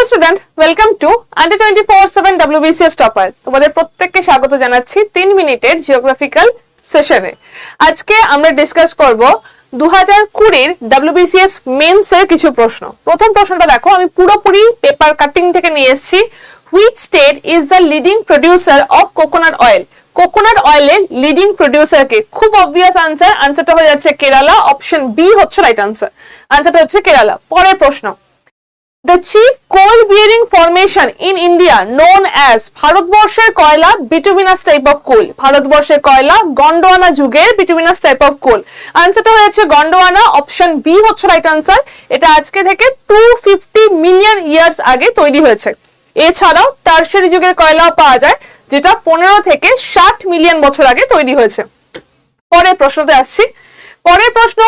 Hello student, welcome to under 24/7 WBCS topper. তোমাদের প্রত্যেককে স্বাগত জানাচ্ছি 3 মিনিটের জিওগ্রাফিক্যাল সেশনে। আজকে আমরা ডিসকাস করব 2020 WBCS মেন্স এর কিছু প্রশ্ন। প্রথম প্রশ্নটা দেখো, আমি পুরোপুরি পেপার কাটিং থেকে নিয়ে এসেছি। Which state is the leading producer of coconut oil? Coconut অয়েলের লিডিং প্রোডিউসার কে? খুব অবভিয়াস আনসার, আনসারটা হয়ে যাচ্ছে কেরালা। অপশন বি হচ্ছে রাইট আনসার, আনসারটা হচ্ছে কেরালা। পরের প্রশ্ন, The chief coal bearing formation in India known as ভারতবর্ষের কয়লা bituminous type of coal। ভারতবর্ষের কয়লা গন্ডোয়ানা যুগের bituminous type of coal। আনসারটা হয়েছে গন্ডোয়ানা। অপশন বি হচ্ছে রাইট আনসার। এটা আজকে থেকে 250 মিলিয়ন ইয়ার্স আগে তৈরি হয়েছে। এছাড়াও টারশারি যুগের কয়লাও পাওয়া যায়, যেটা 15 থেকে 60 মিলিয়ন বছর আগে তৈরি হয়েছে। পরের প্রশ্নতে আসছি। পরের প্রশ্ন,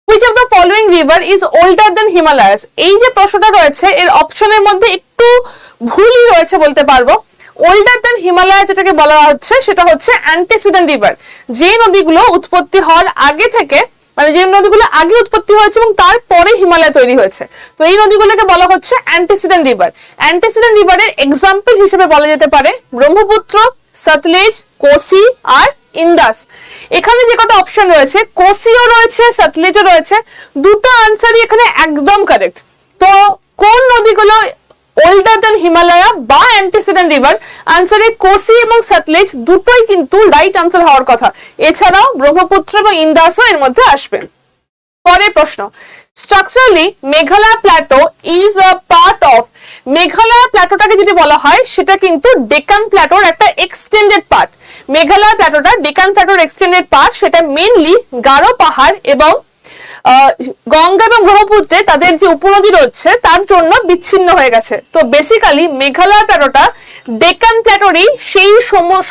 Which of the following river is older than Himalayas? এই যে প্রশ্নটা রয়েছে এর অপশনের মধ্যে একটু ভুলই রয়েছে বলতে পারবো। older than Himalaya যেটাকে বলা হচ্ছে সেটা হচ্ছে antecedent river। যে নদীগুলো উৎপত্তি হওয়ার আগে থেকে, মানে যে নদীগুলো আগে উৎপত্তি হয়েছে এবং তারপরে হিমালয় তৈরি হয়েছে, তো এই নদীগুলোকে বলা হচ্ছে antecedent river। antecedent river-এর এক্সাম্পল হিসেবে বলা যেতে পারে ব্রহ্মপুত্র, সতলেজ, কোসি আর ইন্দাস। এখানে যে কটা অপশন রয়েছে, কোসিও রয়েছে, সতলেজও রয়েছে, দুটো আনসারই এখানে একদম কারেক্ট। তো কোন নদীগুলো older than হিমালয়া বা antecedent river? আনসারে কোসি এবং সতলেজ দুটোই কিন্তু রাইট আনসার হওয়ার কথা। এছাড়াও ব্রহ্মপুত্র এবং ইন্দাসও এর মধ্যে আসবে। পরের প্রশ্ন, structurally Meghalaya plateau is a part of. Meghalaya প্ল্যাটোটাকে যদি বলা হয় সেটা কিন্তু ডেকান প্ল্যাটোর একটা এক্সটেন্ডেড পার্ট। মেঘালয় প্ল্যাটোটা ডেকান প্ল্যাটোর এক্সটেন্ডেড পার্ট। সেটা মেইনলি গারো পাহাড় এবং গঙ্গা এবং ব্রহ্মপুত্রে তাদের যে উপনদী রয়েছে তার জন্য বিচ্ছিন্ন হয়ে গেছে। তো বেসিক্যালি মেঘালয় প্ল্যাটোটা ডেকান প্ল্যাটোরই সেই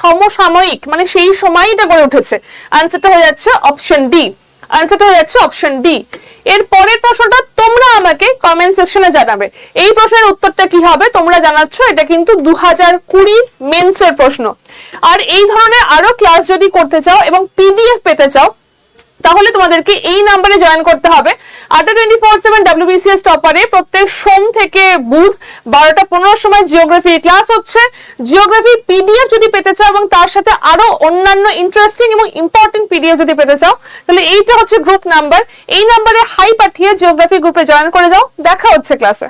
সমসাময়িক, মানে সেই সময়টা গড়ে উঠেছে। আনসারটা হয়ে যাচ্ছে অপশন ডি, আনসারটা হয়ে যাচ্ছে অপশন ডি। এর পরের প্রশ্নটা তোমরা আমাকে কমেন্ট সেকশনে জানাবে। এই প্রশ্নের উত্তরটা কি হবে তোমরা জানাচ্ছ, এটা কিন্তু 2020 মেন্স এর প্রশ্ন। আর এই ধরনের আরো ক্লাস যদি করতে চাও এবং পিডিএফ পেতে চাও তাহলে তোমাদেরকে এই নাম্বারে জয়েন করতে হবে। 24/7 WBCS টপারে প্রত্যেক সোম থেকে বুধ 12টা 15 সময় জিওগ্রাফি ক্লাস হচ্ছে। জিওগ্রাফি পিডিএফ যদি পেতে চাও এবং তার সাথে আরো অন্যান্য ইন্টারেস্টিং এবং ইম্পর্টেন্ট পিডিএফ যদি পেতে চাও তাহলে এইটা হচ্ছে গ্রুপ নাম্বার। এই নাম্বারে হাই পাঠিয়ে জিওগ্রাফি গ্রুপে জয়েন করে যাও। দেখা হচ্ছে ক্লাসে।